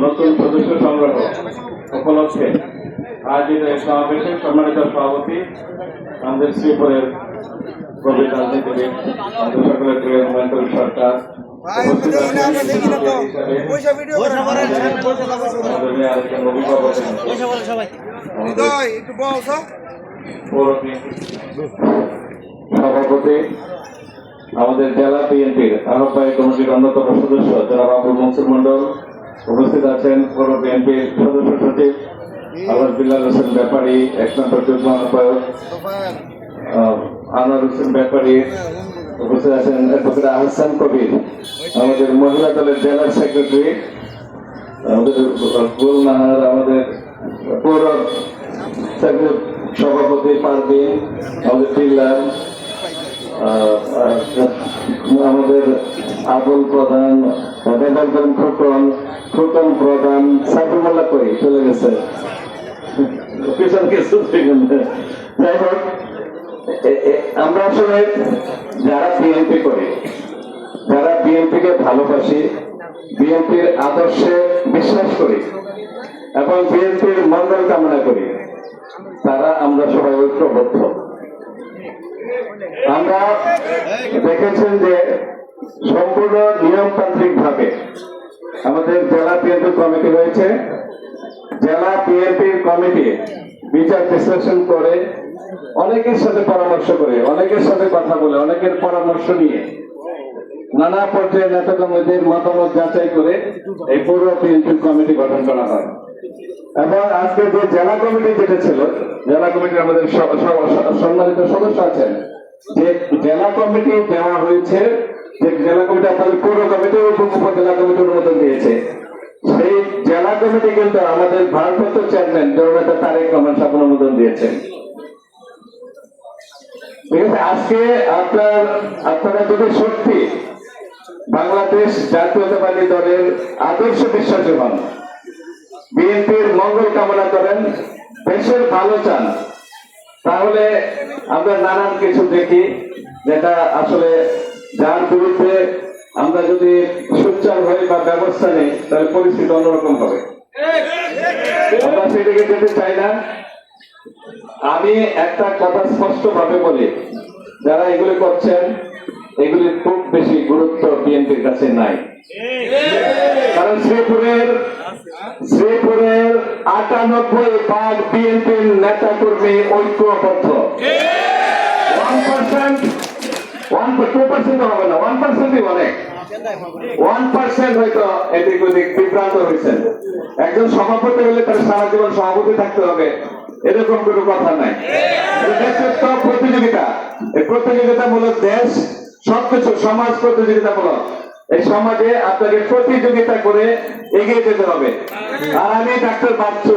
নতুন সদস্য সংগ্রহ উপলক্ষে আয়োজিত এই সমাবেশে সম্মানিত সভাপতি আমাদের শ্রীপুরের প্রবীণ রাজনীতিবিদ আমাদের সকলের প্রিয় হেমন্তর সরকার সভাপতি আমাদের জেলা বিএনপির আহ্বায়ক কমিটির অন্যতম সদস্য জনাব আবুল মনসুর মন্ডল উপস্থিত আছেন। পৌর বিএনপির সদস্য সচিব আবার বিল্লাল হোসেন ব্যাপারী, এক নম্বর যুগ্ম আহ্বায়ক আনোয়ার হোসেন ব্যাপারী, উপস্থিত আছেন অ্যাডভোকেট আহসান কবির, আমাদের মহিলা দলের জেলার সেক্রেটারি, আমাদের গুলনাহার, আমাদের পৌর সভাপতি পারভিন, আমাদের বিল্লাল, আমাদের আবুল প্রধান, ফুটন প্রধান, সাইফুল্লাহ কই চলে গেছে, পিছন কিছু যাই হোক, আমরা আসলে যারা বিএনপি করি, যারা বিএনপিকে ভালোবাসি, বিএনপির আদর্শে বিশ্বাস করি এবং বিএনপির মঙ্গল কামনা করি, তারা আমরা সবাই ঐক্যবদ্ধ। আমরা দেখেছেন যে সম্পূর্ণ নিয়মতান্ত্রিক ভাবে আমাদের জেলা বিএনপি কমিটি রয়েছে। জেলা বিএনপির কমিটি বিচার বিশ্লেষণ করে, অনেকের সাথে পরামর্শ করে, অনেকের সাথে কথা বলে, অনেকের পরামর্শ নিয়ে নানা পর্যায়ে নেতাকর্মীদের মতামত যাচাই করে এই পৌর বিএনপির কমিটি গঠন করা হয়। এবং আজকে যে জেলা কমিটি যেটা ছিল, জেলা কমিটির আমাদের সম্মানিত সদস্য আছেন, যে জেলা কমিটি দেওয়া হয়েছে, যে জেলা কমিটি আপনাদের পৌর কমিটি ও উপজেলা কমিটির অনুমোদন দিয়েছে, সেই জেলা কমিটি কিন্তু আমাদের ভারপ্রাপ্ত চেয়ারম্যান জননেতা তারেক রহমান সাহেব অনুমোদন দিয়েছেন। ঠিক আছে, আজকে আপনারা যদি সত্যি বাংলাদেশ জাতীয়তাবাদী দলের আদর্শ বিশ্বাসী হন, বিএনপির মঙ্গল কামনা করেন, দেশের ভালো চান, তাহলে আমরা নানান কিছু দেখি যেটা আসলে যার বিরুদ্ধে আমরা যদি সোচ্চার হই বা ব্যবস্থা নেই, তাহলে পরিস্থিতি অন্যরকম হবে। আমরা সেটাকে যেতে চাই না। আমি একটা কথা স্পষ্ট ভাবে বলি, যারা এগুলি করছেন, এগুলির খুব বেশি গুরুত্ব বিএনপির কাছে নাই। কারণ শ্রীপুরের 98% বিএনপির নেতা কর্মী ঐক্যবদ্ধ। 2% হবে না, 1%ই অনেক। 1% হয়তো এদিক ওদিক বিভ্রান্ত হয়েছেন। একজন সভাপতি হলে তার সারা জীবন সভাপতি থাকতে হবে, এরকম কোনো কথা নাই। প্রতিযোগিতা, এই প্রতিযোগিতামূলক দেশ, সবকিছু সমাজ প্রতিযোগিতামূলক। এই সমাজে আপনাকে প্রতিযোগিতা করে এগিয়ে যেতে হবে। আর আমি ডাক্তার বাচ্চু,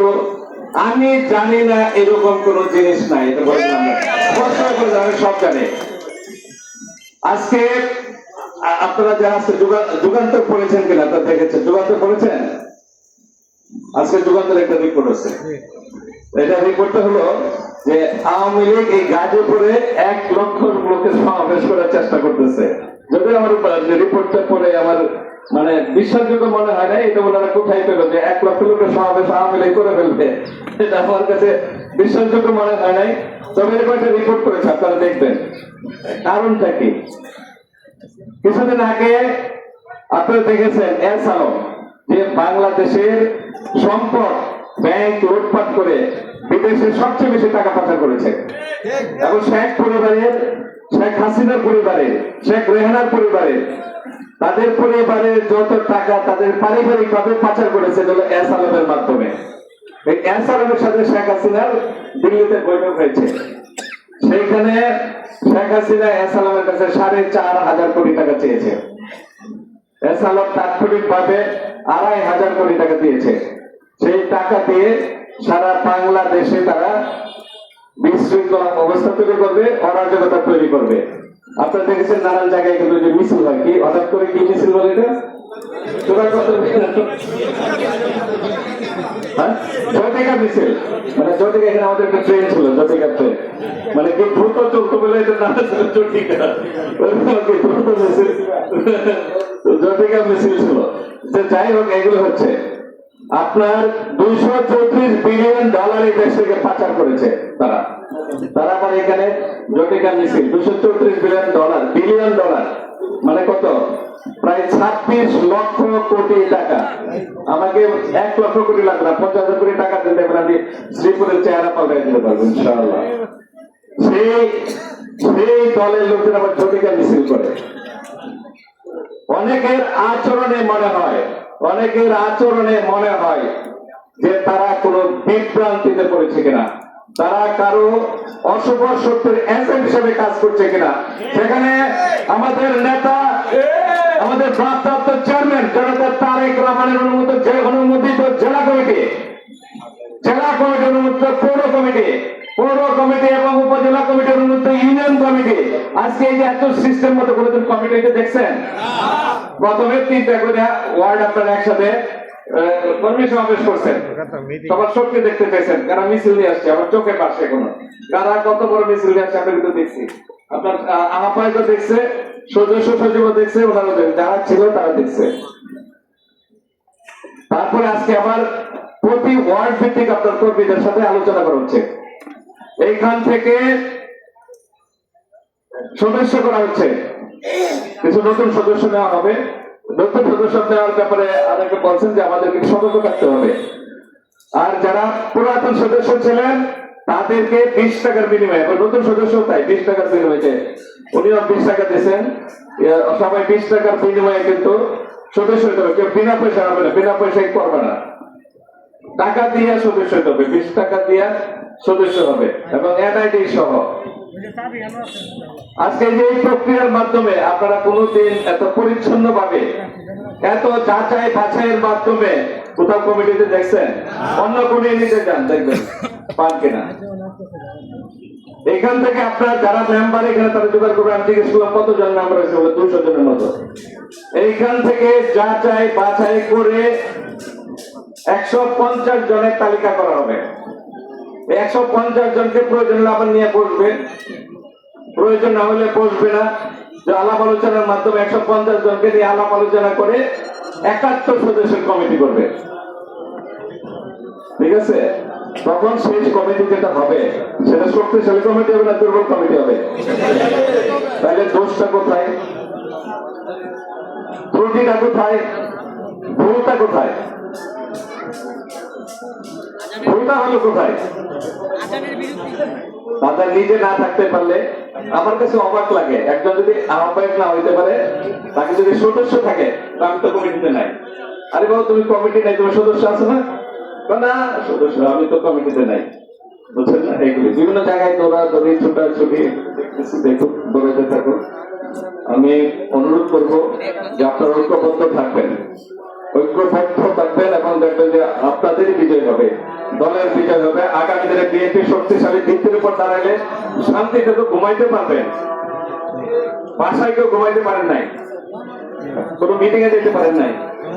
আমি জানি না এরকম কোন জিনিস নাই, এটা বললাম না, আমি সব জানি। আজকে আপনারা যারা আজকে যুগান্তর পড়েছেন কিনা তা দেখেছেন, যুগান্তর পড়েছেন? আজকে যুগান্তর একটা রিপোর্ট আছে, এটা রিপোর্টটা হলো যে আওয়ামী লীগ এই গাজীপুরে 1 লক্ষ লোকের সমাবেশ করার চেষ্টা করতেছে। যদি আমার রিপোর্টটা পড়ে আমার মানে বিশ্বাসযোগ্য মনে হয় না, এটা ওনারা কোথায় পেল যে 1 লক্ষ লোকের সমাবেশ আওয়ামী লীগ করে ফেলবে, এটা আমার কাছে বিশ্বাসযোগ্য মনে হয় নাই। তবে এরকম একটা রিপোর্ট করেছে, আপনারা দেখবেন। কারণটা কি? কিছুদিন আগে আপনারা দেখেছেন এস আলম, যে বাংলাদেশের সম্পদ ব্যাংক লুটপাট করে বিদেশে সবচেয়ে বেশি টাকা পাচার করেছে। এবং শেখ পরিবারের, শেখ হাসিনার পরিবারের, শেখ রেহানার পরিবারের, তাদের পরিবারের যত টাকা তাদের পারিবারিক ভাবে পাচার করেছে হলো এস আলমের মাধ্যমে। এই এস আলমের সাথে শেখ হাসিনার দিল্লিতে বৈঠক হয়েছে। সেইখানে শেখ হাসিনা এস আলমের কাছে 4,500 কোটি টাকা চেয়েছে। এস আলম তাৎক্ষণিক ভাবে 2,500 কোটি টাকা দিয়েছে। সেই টাকা দিয়ে সারা বাংলাদেশে তারা বিশৃঙ্খলা অবস্থা তৈরি করবে, অরাজকতা তৈরি করবে। আপনারা দেখেছেন নানান জায়গায় কিন্তু যে মিছিল হয়, কি হঠাৎ করে কি মিছিল বলে এটা জটিকা মিছিল, মানে জটিকা, এখানে আমাদের একটা ট্রেন ছিল জটিকা ট্রেন, মানে কি দ্রুত চলতে বলে এটা নাম জটিকা, দ্রুত মিছিল, জটিকা মিছিল ছিল। যে যাই হোক, এগুলো হচ্ছে আপনার 234 বিলিয়ন ডলার এই দেশ থেকে পাচার করেছে তারা আবার এখানে জটিকা মিছিল 234 বিলিয়ন ডলার মানে কত প্রায় 26 লক্ষ কোটি টাকা। আমাকে 1 লক্ষ কোটি লাগবে না, 50,000 কোটি টাকা দিতে পারেন, আমি শ্রীপুরের চেহারা পাল্টে দিতে পারবো ইনশাআল্লাহ। সেই দলের লোকেরা আবার জটিকা মিছিল করে। অনেকের আচরণে মনে হয় যে তারা কোনো বিভ্রান্তিতে পড়েছে কিনা, তারা কারো অশুভ শক্তির এজেন্ট হিসেবে কাজ করছে কিনা। সেখানে আমাদের নেতা, আমাদের ভারপ্রাপ্ত চেয়ারম্যান জনতা তারেক রহমানের অনুমোদিত জেলা কমিটি অনুমোদিত পৌর কমিটি এবং উপজেলা কমিটি অনুমোদিত ইউনিয়ন কমিটি, আজকে এই যে এত সিস্টেম মতো কোনদিন কমিটি দেখছেন? প্রথমে 3টা করে ওয়ার্ড আপনারা একসাথে কর্মী সমাবেশ করছেন, সবার শক্তি দেখতে চাইছেন, কারা মিছিল নিয়ে আসছে আমার চোখে পাশে কোনো কারা কত বড় মিছিল নিয়ে আসছে আমরা কিন্তু দেখছি। আপনার আহ্বায়ক দেখছে, সদস্য সচিব দেখছে, ওনারা যারা ছিল তারা দেখছে। তারপরে আজকে আবার প্রতি ওয়ার্ড ভিত্তিক আপনার কর্মীদের সাথে আলোচনা করা হচ্ছে। এইখান থেকে সদস্য করা হচ্ছে, কিছু নতুন সদস্য নেওয়া হবে। নতুন সদস্য নেওয়ার ব্যাপারে আমাকে বলছেন যে আমাদেরকে সতর্ক থাকতে হবে। আর যারা পুরাতন সদস্য ছিলেন তাদেরকে 20 টাকার বিনিময়ে, নতুন সদস্য তাই 20 টাকার বিনিময়ে, উনিও 20 টাকা দিয়েছেন, সবাই 20 টাকার বিনিময়ে কিন্তু সদস্য হতে হবে। কেউ বিনা পয়সা হবে না, বিনা পয়সায় করবে না, টাকা দিয়ে সদস্য হতে হবে, 20 টাকা দিয়ে সদস্য হবে এবং এনআইডি সহ। আজকে যে এই প্রক্রিয়ার মাধ্যমে আপনারা কোনোদিন এত পরিচ্ছন্ন ভাবে, এত যাচাই বাছাইয়ের মাধ্যমে কোথাও কমিটিতে দেখছেন? অন্য কোন এমনিতে যান দেখবেন পান কিনা। এখান থেকে আপনারা যারা মেম্বার এখানে তারা জোগাড় করবেন। আমি জিজ্ঞেস করলাম কতজন মেম্বার হয়েছে, 200 জনের মতো। এইখান থেকে যাচাই বাছাই করে 150 জনের তালিকা করা হবে। 150 জনকে প্রয়োজন হলে আবার নিয়ে বসবে, প্রয়োজন না হলে বসবে না। যে আলাপ আলোচনার মাধ্যমে 150 জনকে নিয়ে আলাপ আলোচনা করে 71 সদস্যের কমিটি করবে, ঠিক আছে? তখন শেষ কমিটি যেটা হবে সেটা শক্তিশালী কমিটি হবে না দুর্বল কমিটি হবে? তাহলে দোষটা কোথায়, ত্রুটিটা কোথায়, ভুলটা কোথায়? ভুলটা হলো কোথায়? তাদের নিজে না থাকতে পারলে আমার কাছে অবাক লাগে, একজন যদি আহ্বায়ক না হইতে পারে, তাকে যদি সদস্য থাকে, আমি তো কমিটিতে নাই। আরে বাবা তুমি কমিটি নাই, তুমি সদস্য আছো না? না সদস্য আমি তো কমিটিতে নাই, বুঝছেন না? এগুলি বিভিন্ন জায়গায় দৌড়াদৌড়ি ছুটাছুটি দেখুন, দৌড়াতে থাকুন। আমি অনুরোধ করবো যে আপনারা ঐক্যবদ্ধ থাকবেন, এবং দেখবেন যে আপনাদেরই বিজয় হবে, দলের বিজয় হবে। আগামী দিনে বিএনপি শক্তিশালী ভিত্তির উপর দাঁড়ালে শান্তিতে তো ঘুমাইতে পারবেন, বাসায় কেউ ঘুমাইতে পারেন নাই, কোন মিটিং এ যেতে পারেন নাই,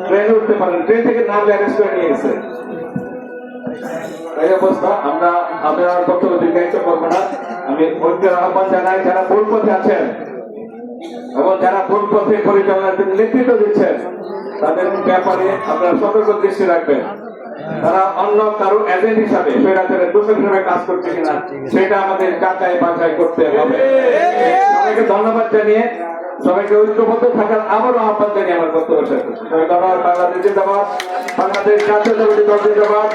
ট্রেনে উঠতে পারেন, ট্রেন থেকে নামলে অ্যারেস্ট করে নিয়ে গেছে। এই অবস্থা আমরা আর বক্তব্য দীর্ঘায়িত করবো না। আমি ঐক্যের আহ্বান জানাই, যারা ভুল পথে আছেন এবং যারা ভুল পথে পরিচালনার নেতৃত্ব দিচ্ছেন তাদের ব্যাপারে আপনারা সতর্ক দৃষ্টি রাখবেন। তারা অন্য কারো এজেন্ট হিসাবে স্বৈরাচারের দোষর হিসেবে কাজ করছে কিনা সেটা আমাদের যাচাই বাছাই করতে হবে। সবাইকে ধন্যবাদ জানিয়ে, সবাইকে ঐক্যবদ্ধ থাকার আবারও আহ্বান জানিয়ে আমার বক্তব্য শেষ করছি। ধন্যবাদ। বাংলাদেশ জিন্দাবাদ, বাংলাদেশ জাতীয়তাবাদী দল জিন্দাবাদ।